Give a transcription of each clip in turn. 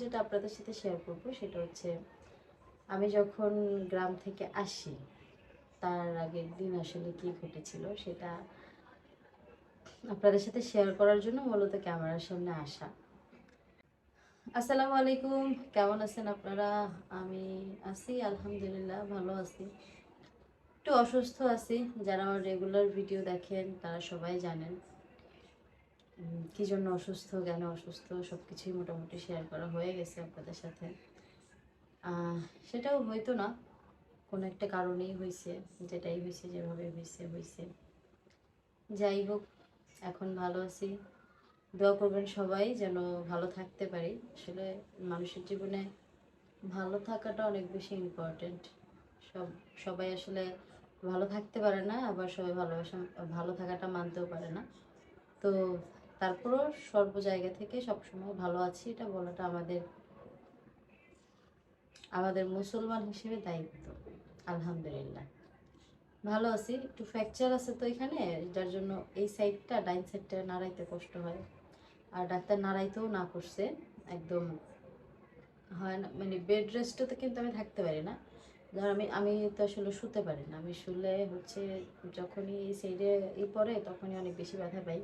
যেটা আপনাদের সাথে শেয়ার করব সেটা হচ্ছে আমি যখন গ্রাম থেকে আসি তার আগের দিন আসলে কি ঘটেছিল সেটা আপনাদের সাথে শেয়ার করার জন্য মূলত ক্যামেরার সামনে আসা। আসসালামু আলাইকুম, কেমন আছেন আপনারা? আমি আছি আলহামদুলিল্লাহ, ভালো আছি। একটু অসুস্থ আছি, যারা আমার রেগুলার ভিডিও দেখেন তারা সবাই জানেন কি জন্য অসুস্থ, কেন অসুস্থ, সব কিছুই মোটামুটি শেয়ার করা হয়ে গেছে আপনাদের সাথে। সেটাও হয়তো না, কোনো একটা কারণেই হয়েছে, যেটাই হয়েছে যেভাবে হয়েছে হয়েছে। যাই হোক, এখন ভালো আছি। দোয়া করবেন সবাই যেন ভালো থাকতে পারি। আসলে মানুষের জীবনে ভালো থাকাটা অনেক বেশি ইম্পর্টেন্ট। সবাই আসলে ভালো থাকতে পারে না, আবার সবাই ভালো থাকাটা মানতেও পারে না। তো তারপরও সর্ব জায়গা থেকে সবসময় ভালো আছি এটা বলাটা আমাদের আমাদের মুসলমান হিসেবে দায়িত্ব। আলহামদুলিল্লাহ ভালো আছি। একটু ফ্র্যাকচার আছে তো এখানে, যার জন্য এই সাইডটা, ডাইন সাইডটা নাড়াইতে কষ্ট হয়। আর ডাক্তার নাড়াইতেও না করছে, একদম হয় না, মানে বেড রেস্টে তো কিন্তু আমি থাকতে পারি না। ধর আমি আমি তো আসলে শুতে পারি না। আমি শুলে হচ্ছে যখনই এই সাইডে পড়ে তখনই অনেক বেশি ব্যথা পাই।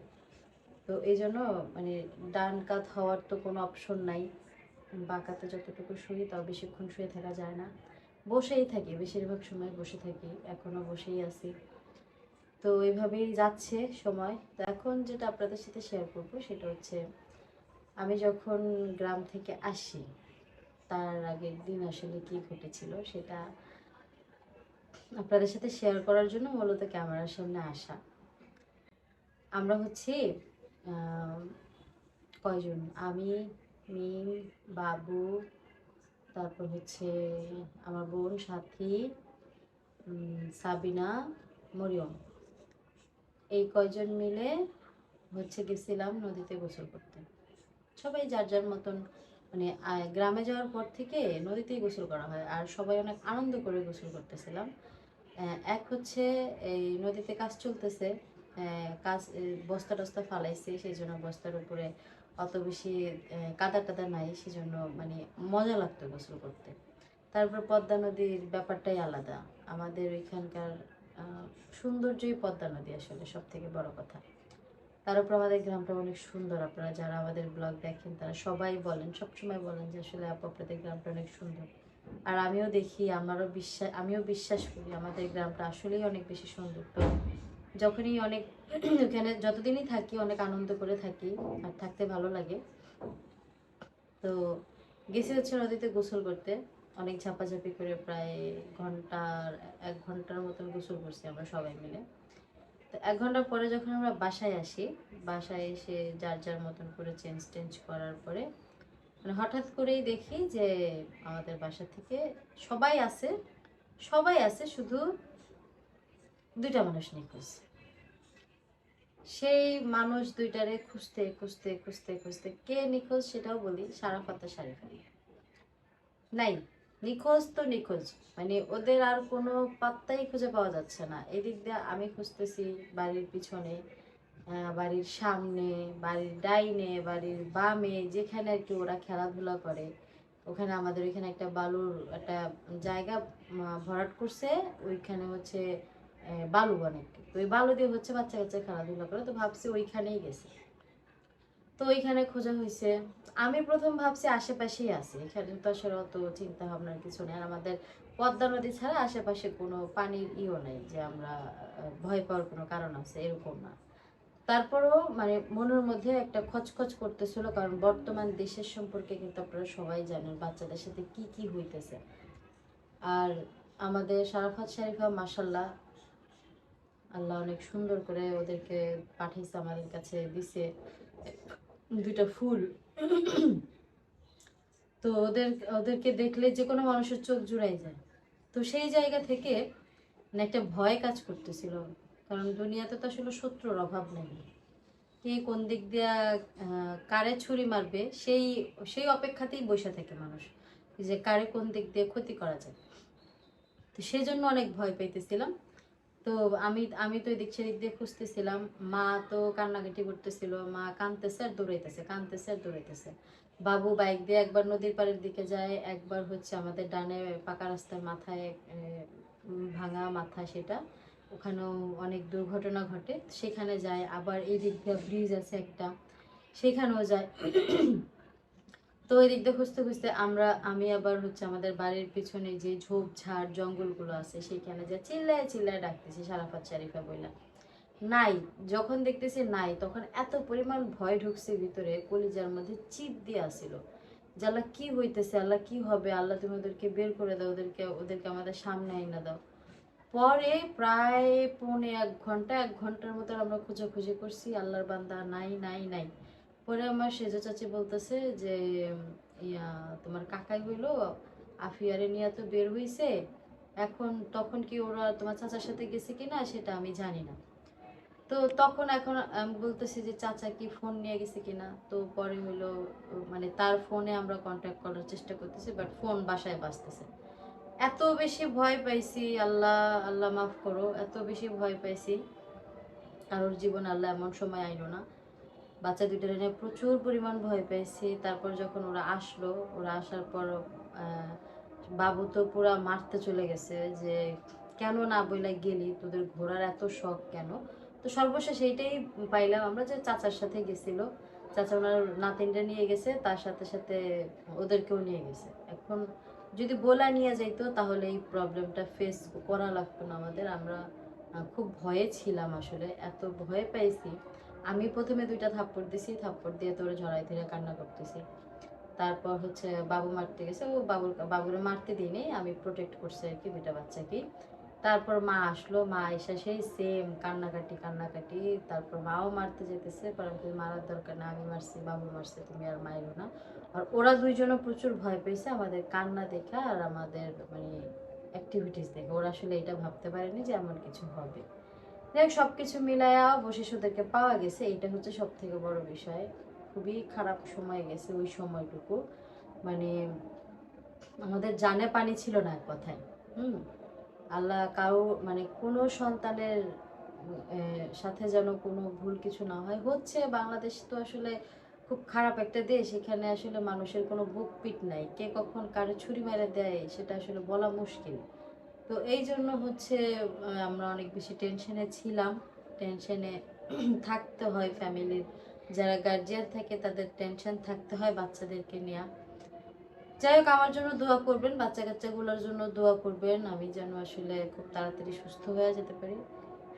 তো এই জন্য মানে ডান কাত হওয়ার তো কোনো অপশন নাই। বাঁকাতে যতটুকু শুই তাও বেশিক্ষণ শুয়ে থাকা যায় না, বসেই থাকি, বেশিরভাগ সময় বসে থাকি, এখনও বসেই আছি। তো এইভাবেই যাচ্ছে সময়। তো এখন যেটা আপনাদের সাথে শেয়ার করবো সেটা হচ্ছে আমি যখন গ্রাম থেকে আসি তার আগের দিন আসলে কি ঘটেছিল সেটা আপনাদের সাথে শেয়ার করার জন্য মূলত ক্যামেরার সামনে আসা। আমরা হচ্ছে কয়জন, আমি, মিম, বাবু, তারপর হচ্ছে আমার বোন সাথী, সাবিনা, মরিয়ম, এই কয়জন মিলে হচ্ছে গেছিলাম নদীতে গোসল করতে। সবাই যার যার মতন, মানে গ্রামে যাওয়ার পর থেকে নদীতেই গোসল করা হয়, আর সবাই অনেক আনন্দ করে গোসল করতেছিলাম। এক হচ্ছে এই নদীতে কাজ চলতেছে, কাজ বস্তা টস্তা ফালাইছে, সেই জন্য বস্তার উপরে অত বেশি কাদা টাদা নাই, সেজন্য মানে মজা লাগতো গোসল করতে। তারপর পদ্মা নদীর ব্যাপারটাই আলাদা। আমাদের ওইখানকার সৌন্দর্যই পদ্মা নদী আসলে সব থেকে বড় কথা। তার উপর আমাদের গ্রামটা অনেক সুন্দর। আপনারা যারা আমাদের ব্লগ দেখেন তারা সবাই বলেন, সবসময় বলেন যে আসলে আপু আপনাদের গ্রামটা অনেক সুন্দর। আর আমিও দেখি, আমিও বিশ্বাস করি আমাদের গ্রামটা আসলেই অনেক বেশি সুন্দর। তো যখনই অনেক ওখানে যতদিনই থাকি অনেক আনন্দ করে থাকি, আর থাকতে ভালো লাগে। তো গেছি হচ্ছে নদীতে গোসল করতে, অনেক ঝাপাঝাপি করে প্রায় ঘন্টার 1 ঘন্টার মতন গোসল করছি আমরা সবাই মিলে। তো 1 ঘন্টা পরে যখন আমরা বাসায় আসি, বাসায় এসে যার যার মতন করে চেঞ্জ করার পরে মানে হঠাৎ করেই দেখি যে আমাদের বাসা থেকে সবাই আছে, শুধু 2টা মানুষ নিখোঁজ। সেই মানুষ 2টারে খুঁজতে খুঁজতে খুঁজতে খুঁজতে কে নিখোঁজ সেটাও বলি, সারাফাত আর শারিফা নাই। নিখোঁজ তো নিখোঁজ, মানে ওদের আর কোনো পাত্তাই খুঁজে পাওয়া যাচ্ছে না। এদিক দিয়ে আমি খুঁজতেছি বাড়ির পিছনে, বাড়ির সামনে, বাড়ির ডাইনে, বাড়ির বামে, যেখানে আর কি ওরা খেলাধুলা করে। ওখানে আমাদের ওইখানে একটা বালুর একটা জায়গা ভরাট করছে, ওইখানে হচ্ছে বালু অনেক, তো ওই বালু দিয়ে হচ্ছে বাচ্চা কাচ্চা খেলাধুলা করে, তো ভাবছি ওইখানেই গেছে। তো ওইখানে খোঁজা হয়েছে। আমি প্রথম ভাবছি আশেপাশেই আছে, এখানে তো আসলে অত চিন্তা ভাবনার কিছু নেই। আর আমাদের পদ্মা নদী ছাড়া আশেপাশে কোনো পানির নেই যে আমরা ভয় পাওয়ার কোনো কারণ আছে, এরকম না। তারপরেও মানে মনের মধ্যে একটা খচখচ করতেছিল, কারণ বর্তমান দেশের সম্পর্কে কিন্তু আপনারা সবাই জানেন বাচ্চাদের সাথে কি কি হইতেছে। আর আমাদের সারাফাত শারিফা মাশাল্লাহ, আল্লাহ অনেক সুন্দর করে ওদেরকে পাঠিয়েছে, আমাদের কাছে দিছে 2টা ফুল। তো ওদেরকে দেখলে যে কোনো মানুষের চোখ জুড়াই যায়। তো সেই জায়গা থেকে মানে একটা ভয় কাজ করতেছিল, কারণ দুনিয়াতে তো আসলে শত্রুর অভাব নেই। কে কোন দিক দিয়া কারে ছুরি মারবে সেই সেই অপেক্ষাতেই বসে থাকে মানুষ, যে কারে কোন দিক দিয়ে ক্ষতি করা যায়। তো সেই জন্য অনেক ভয় পাইতেছিলাম। তো আমি আমি তো এদিক সেদিক দিয়ে খুঁজতেছিলাম, মা তো কান্নাকাটি করতেছিল, মা কাঁদতেছে আর দৌড়াইতেছে, কাঁদতেছে আর দৌড়াইতেছে। বাবু বাইক দিয়ে একবার নদীর পাড়ের দিকে যায়, একবার হচ্ছে আমাদের ডানে পাকা রাস্তার মাথায় ভাঙা মাথা সেটা, ওখানেও অনেক দুর্ঘটনা ঘটে, সেখানে যায়। আবার এই দিক দিয়ে ব্রিজ আছে একটা, সেখানেও যায়। তো ওই দিক দিয়ে খুঁজতে খুঁজতে আমি আবার হচ্ছে আমাদের বাড়ির পিছনে যে ঝোপঝাড় জঙ্গলগুলো আছে সেখানে যা চিল্লায় চিল্লায় ডাকতেছি সারাফাত শরীফা বইলা, নাই। যখন দেখতেছি নাই, তখন এত পরিমাণ ভয় ঢুকছে ভিতরে, কলিজার মধ্যে চিপ দিয়ে আসছিল যে আল্লাহ কি হইতেছে, আল্লাহ কি হবে, আল্লাহ তুমি ওদেরকে বের করে দাও, ওদেরকে আমাদের সামনে আইনা দাও। পরে প্রায় 1.5 ঘন্টার মতো আমরা খোঁজাখুঁজি করছি, আল্লাহর বান্দা নাই নাই নাই। পরে আমার সেজো চাচি বলতেছে যে ইয়া তোমার কাকাই হইলো আফিয়ারে নিয়ে তো বের হইছে, এখন তখন কি ওরা তোমার চাচার সাথে গেছে কিনা সেটা আমি জানি না। তো তখন এখন আমি বলতেছি যে চাচা কি ফোন নিয়ে গেছে কিনা, তো পরে হইলো মানে তার ফোনে আমরা কন্ট্যাক্ট করার চেষ্টা করতেছি, বাট ফোন বাসায় বাজতেছে। এত বেশি ভয় পাইছি, আল্লাহ আল্লাহ মাফ করো, এত বেশি ভয় পাইছি, কারোর জীবন আল্লাহ এমন সময় আইলো না। বাচ্চা দুইটার নিয়ে প্রচুর পরিমাণ ভয় পাইছি। তারপর যখন ওরা আসলো, ওরা আসার পর বাবু তো পুরা মারতে চলে গেছে যে কেন না বইলা গেলি, তোদের ঘোরার এত শখ কেন। তো সর্বশেষ এইটাই পাইলাম আমরা যে চাচার সাথে গেছিল, চাচা ওনার নাতিনটা নিয়ে গেছে, তার সাথে সাথে ওদেরকেও নিয়ে গেছে। এখন যদি বলা নিয়ে যাইতো তাহলে এই প্রবলেমটা ফেস করা লাগতো না আমাদের। আমরা খুব ভয়ে ছিলাম, আসলে এত ভয় পাইছি। আমি প্রথমে 2টা থাপ্পড় দিছি, থাপ্পড় দিয়ে তোরে ঝড়াই ধরে কান্না করতেছি। তারপর হচ্ছে বাবু মারতে গেছে, ও বাবুরে মারতে দিইনি, আমি প্রোটেক্ট করছি আর কি 2টা বাচ্চাকে। তারপর মা আসলো, মা এসে সেই সেম কান্নাকাটি কান্নাকাটি, তারপর মাও মারতে যেতেছে, কারণ তুমি মারার দরকার না, আমি মারছি, বাবু মারছে, তুমি আর মাইরো না। আর ওরা দুইজনও প্রচুর ভয় পেয়েছে আমাদের কান্না দেখা আর আমাদের মানে অ্যাক্টিভিটিস দেখে। ওরা আসলে এটা ভাবতে পারেনি যে এমন কিছু হবে। যাই সব কিছু মিলায়া অবশেষে ওদেরকে পাওয়া গেছে, এইটা হচ্ছে সব থেকে বড় বিষয়। খুবই খারাপ সময় গেছে ওই সময়টুকু, মানে আমাদের জানে পানি ছিল না এক কথায়। হুম, আল্লাহ কারো মানে কোনো সন্তানের সাথে যেন কোনো ভুল কিছু না হয়। হচ্ছে বাংলাদেশ তো আসলে খুব খারাপ একটা দেশ, এখানে আসলে মানুষের কোনো বুক পিট নাই, কে কখন কারে ছুরি মেরে দেয় সেটা আসলে বলা মুশকিল। তো এই জন্য হচ্ছে আমরা অনেক বেশি টেনশনে ছিলাম, টেনশনে থাকতে হয়। ফ্যামিলির যারা গার্জিয়ান থাকে তাদের টেনশন থাকতে হয় বাচ্চাদেরকে নিয়ে। যাই হোক, আমার জন্য দোয়া করবেন, বাচ্চা কাচ্চাগুলোর জন্য দোয়া করবেন, আমি যেন আসলে খুব তাড়াতাড়ি সুস্থ হয়ে যেতে পারি।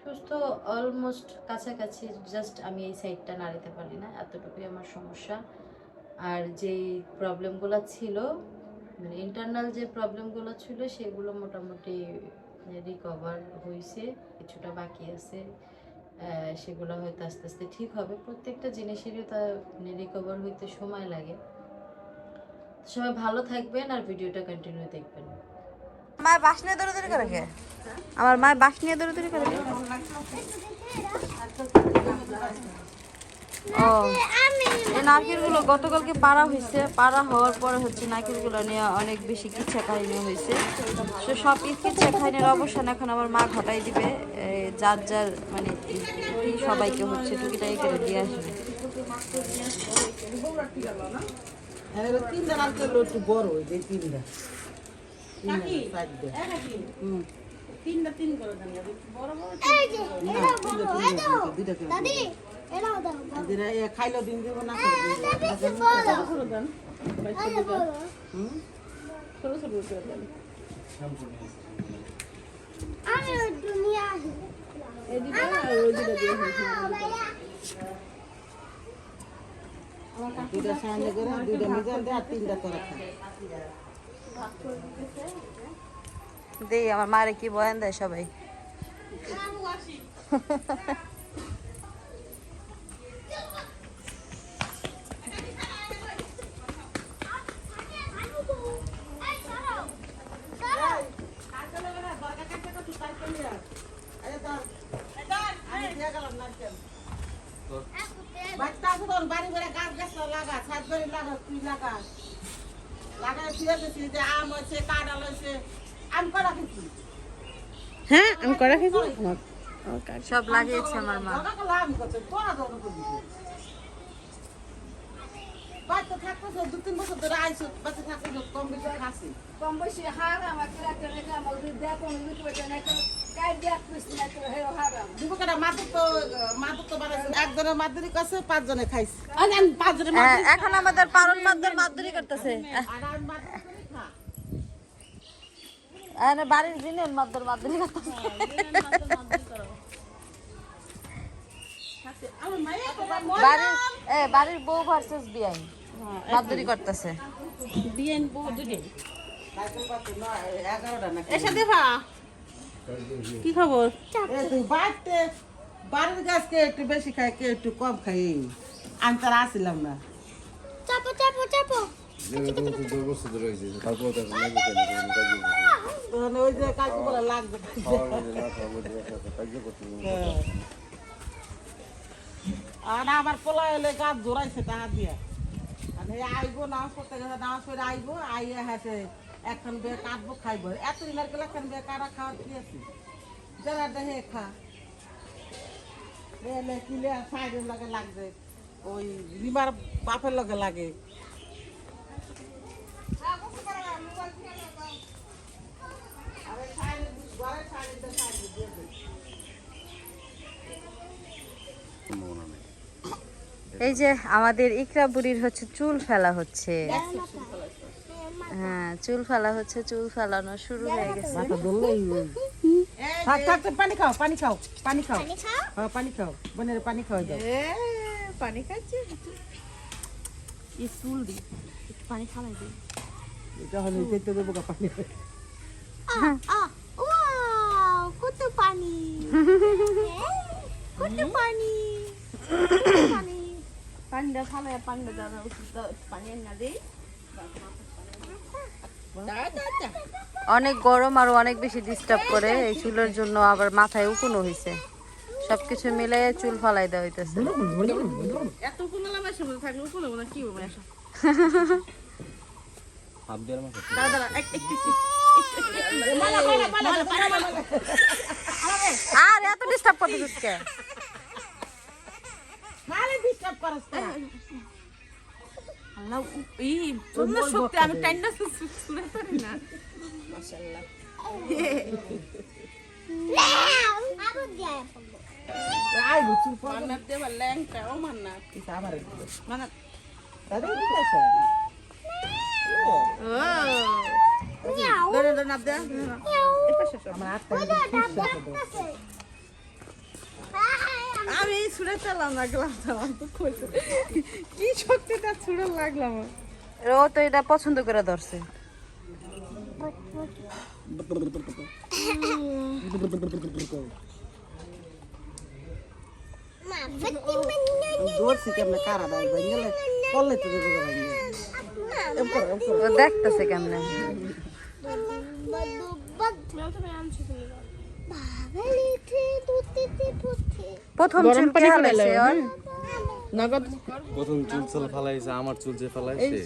সুস্থ অলমোস্ট কাছাকাছি, জাস্ট আমি এই সাইডটা নাড়াতে পারি না, এতটুকুই আমার সমস্যা। আর যেই প্রবলেমগুলো ছিল, মানে ইন্টারনাল যে প্রবলেমগুলো ছিল সেগুলো মোটামুটি রিকভার হয়েছে, কিছুটা বাকি আছে। সেগুলো হয়তো আস্তে আস্তে ঠিক হবে। প্রত্যেকটা জিনিসেরই তা রিকভার হইতে সময় লাগে। সবাই ভালো থাকবেন আর ভিডিওটা কন্টিনিউ দেখবেন। মায়ের বাস নিয়ে দৌড়াদৌড়ি করে কে? আমার মায়ের বাস নিয়ে দৌড়াদৌড়ি করে কে? ও, এই নারকেলগুলো গতকালকে পাড়া হয়েছে, পাড়া হওয়ার পরে হচ্ছে নারকেলগুলো নিয়ে অনেক বেশি কিচ্ছা কাহিনী হয়েছে। তো সব কিচ্ছা কাহিনীর অবসান এখন আমার মা ঘটাই দিবে, যার যার মানে সবাইকে হচ্ছে টুকিটাকি করে দিয়ে আসবে। তিনটা নারকেল একটু বড় ওই যে তিনটা খাইলো দিন দিব না দুইটা সামনে করে দুইটা মিজান দেয় আর তিনটা করে খায়। দেই আমার মারে কি বয়ান দেয় সবাই। বাড়ি করে গাছ গাছ লাগা ছাদ বাড়ি লাগা তুই লাগা লাগাই ফিরে গেছি যে আম হয়েছে কাঁঠাল হয়েছে আম করা খেয়েছি। হ্যাঁ আমি করা খেয়েছি, সব লাগিয়েছে আমার মা। আম করছে তোরা দৌড় করবি বাচ্চা থাকতেছে 2-3 বছর ধরে আইছো বাচ্চা থাকতেছে কম বেশি খাসি কম বেশি হারাম একটা একটা রেখে আমাদের দেখো নিতে পারছে না একটা কাই দেখ কৃষ্ণ একটা হেও হারাম দুপুরে মাদক তো বানাইছে একজনের মাদুরি কাছে 5 জনে খাইছে আর 5 জনের হ্যাঁ, এখন আমাদের পারন মাদ্দর মাদ্দুরি করতেছে আর আমি মাদুরি করে খা আর বাড়ির দিনের মাদ্দর মাদ্দুরি করতেছে আমার মায়ের বাড়ির বউ ভার্সেস বিয়াই মাদ্দুরি করতেছে বিয়েন বউ দুটো সাইকেল পাতে 11টা না এসে দেবা কি খবর তুই বাড়ির গাছকে একটু বেশি খাই কে একটু কম খাই আমি তার আসিলাম না চাপো চাপো চাপো ওই যে কাকু বলে লাগবে আর আমার পোলা এলে গাছ জোড়াইছে টাকা দিয়া আর এই আইবো নামাজ পড়তে গেছে নামাজ পড়ে আইবো আইয়া হাসে এখন বিয়ে কাটবো খাইবো এত দিনের গেলে এখন বিয়ে কাটা খাওয়ার কি আছে যারা দেখে খা এলে কিলে সাইডের লগে লাগবে ওই রিমার বাপের লগে লাগে এই যে আমাদের ইকরা বুড়ির হচ্ছে চুল ফেলা হচ্ছে হ্যাঁ চুল ফেলা হচ্ছে চুল ফেলানো শুরু হয়ে গেছে থাক থাক পানি খাও পানি খাও পানি খাও হ্যাঁ পানি খাও বোনের পানি খাওয়া যাও পানি খাচ্ছে এই চুল দি একটু পানি খাওয়াই দিই এটা হলো যেতে দেবো গা পানি ওয়াও কত পানি কত পানি পানি পানিটা ফালায় পানিটা দাদা পানি না দিই অনেক গরম আর অনেক বেশি ডিস্টার্ব করে এই চুলের জন্য আবার মাথায় উকুনও হয়েছে সবকিছু মিলে চুল ফালাই দেওয়া হইতেছে এত কোনো লামার সামনে থাকলে কোনো না কি হবে আসা আর এত ডিস্টার্ব করতেছিস কে খালি ডিস্টার্ব করছ আল্লাহ এই তোমরা সত্যি আমি টাইমটা শুনে পারি না মাশাআল্লাহ আবার দিয়া আই বুঝু মান্নাত দেবা ল্যাংটা ও মান্নাত কি আমার মান্নাত দাদা কি আছে ও দরে দরে নাপ দে আমার আত্মা আমি ছুড়ে চালাম না গেলাম তো কি শক্তিটা ছুড়ে লাগলাম ও তো এটা পছন্দ করে ধরছে দৌড়ছি কেমনে কারা দাই গেলে পড়লে তো দেবো ও দেখতেছে কেমনে প্রথম চুল কে হালাইছে ওর নগদ প্রথম চুল ফালাইছে আমার চুল যে ফালাইছে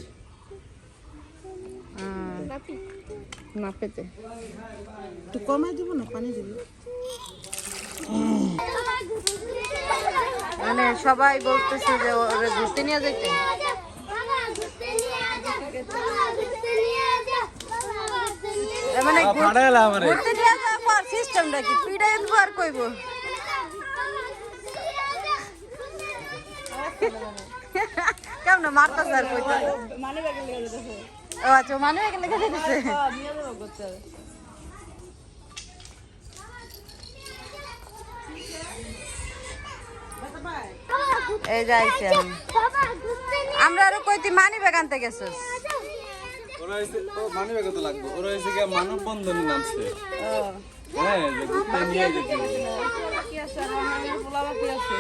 না পেতে একটু কমাই দিব না পানি দিব মানে সবাই বলতেছে যে ওরে ঘুরতে নিয়ে যাইতে মানে ফাড়াইলা আমারে ঘুরতে নিয়ে যাওয়ার পর সিস্টেমটা কি পিড়াই দেবো আর কইব কেমন মারতাছে আর কইতে ও আচ্ছা মানে এখানে লেগে দিতেছে এই যাইছে আমরা আরো কইতি মানি ব্যাগ আনতে গেছিস ওরা এসে ও মানি ব্যাগ তো লাগবে ওরা এসে কি মানববন্ধনে নামছে হ্যাঁ যে ঘুরতে নিয়ে যেতে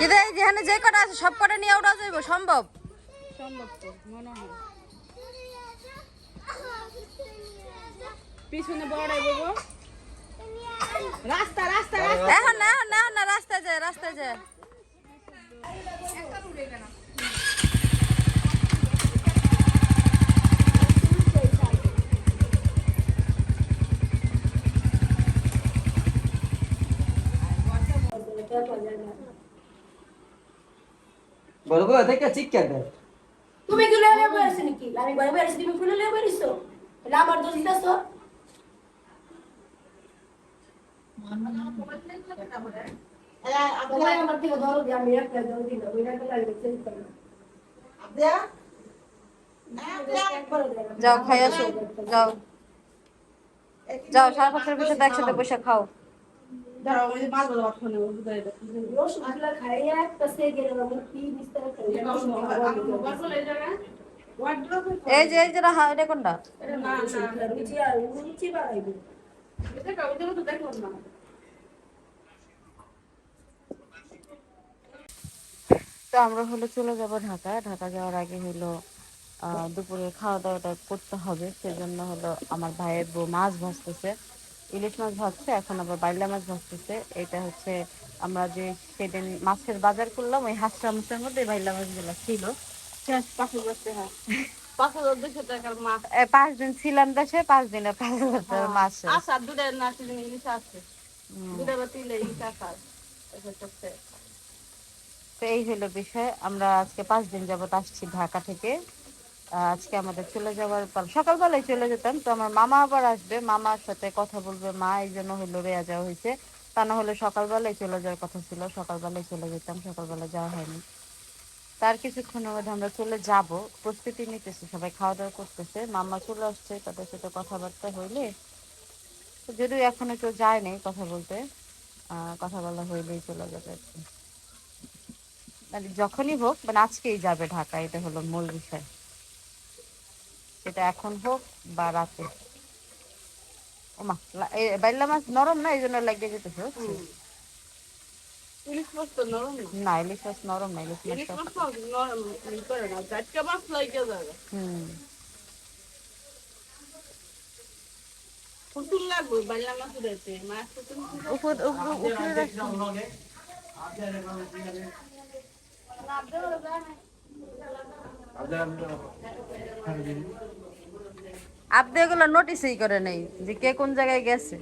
কিন্তু এই যেখানে যে কটা আছে সব কটা নিয়ে ওটা যাইব সম্ভব পিছনে বড়াই দেবো রাস্তা রাস্তা এখন না এখন না এখন না রাস্তায় যায় রাস্তায় যায় বলবো দেখে চিকেন তুমি কি লয়ে বেরিয়েছো নাকি আমি ঘরে বেরিয়েছি তুমি ফুলে লয়ে বেরিয়েছো তাহলে আমার দোষ দিতেছো আমার থেকে ধরো দিয়ে আমি একটা ধরো দিন ওই একটা লাগবে চেঞ্জ করো আব্দা যাও খাই আসো, যাও যাও, সারা বছর বসে তো একসাথে বসে খাও। দাঁড়াও ওই যে মাছ ভালো ভাত খানে ওষুধগুলো খাইয়ে একটা সে গেলে আমি কি বিস্তারিত এই যে রাহা, এটা কোনটা? রুচি আর রুচি বাড়াইবে এটা কাউকে তো দেখলাম না তো আমরা হলো চলে যাব ঢাকা। ঢাকা যাওয়ার আগে হলো দুপুরে খাওয়া দাওয়াটা করতে হবে, সেজন্য হলো আমার ভাইয়ের বউ মাছ ভাজতেছে, ইলিশ মাছ ভাজছে, এখন আবার বাইলা মাছ ভাজতেছে। এটা হচ্ছে আমরা যে সেদিন মাছের বাজার করলাম ওই হাঁসটা মাছের মধ্যে বাইলা মাছগুলো ছিল। 5 দিন ছিলাম দেশে, 5 দিনে 5,000 টাকার মাছ শেষ। তো এই হলো বিষয়। আমরা আজকে 5 দিন যাবত আসছি ঢাকা থেকে। আজকে আমাদের চলে যাওয়ার পর সকালবেলায় চলে যেতাম, তো আমার মামা আবার আসবে, মামার সাথে কথা বলবে মা, এই জন্য হলো রেয়া যাওয়া হয়েছে। তা না হলে সকালবেলায় চলে যাওয়ার কথা ছিল, সকালবেলায় চলে যেতাম, সকালবেলা যাওয়া হয়নি। তার কিছুক্ষণের মধ্যে আমরা চলে যাব, প্রস্তুতি নিতেছি, সবাই খাওয়া দাওয়া করতেছে, মামা চলে আসছে, তাদের সাথে কথাবার্তা হইলে, যদিও এখনো কেউ যায় নাই কথা বলতে, কথা বলা হইলেই চলে যাবে আর কি। মানে যখনই হোক, মানে আজকেই যাবে ঢাকা, এটা হলো মূল বিষয়, সেটা এখন হোক বা রাতে। ওমা, বাইলা মাছ নরম না, এই জন্য লাগিয়ে যেতেছে। ইলিশ মাছ তো নরম না না, ইলিশ মাছ নরম না, ইলিশ ইলিশ মাছ মাছ তো নরম করে না জাটকা মাছ লাগে যাবে হুম। ফুটুল লাগবে বাইলা মাছ দিতে মাছ তো তুমি উপরে রাখছি। আপনি এগুলো নোটিসই করে নেই যে কে কোন জায়গায় গেছে।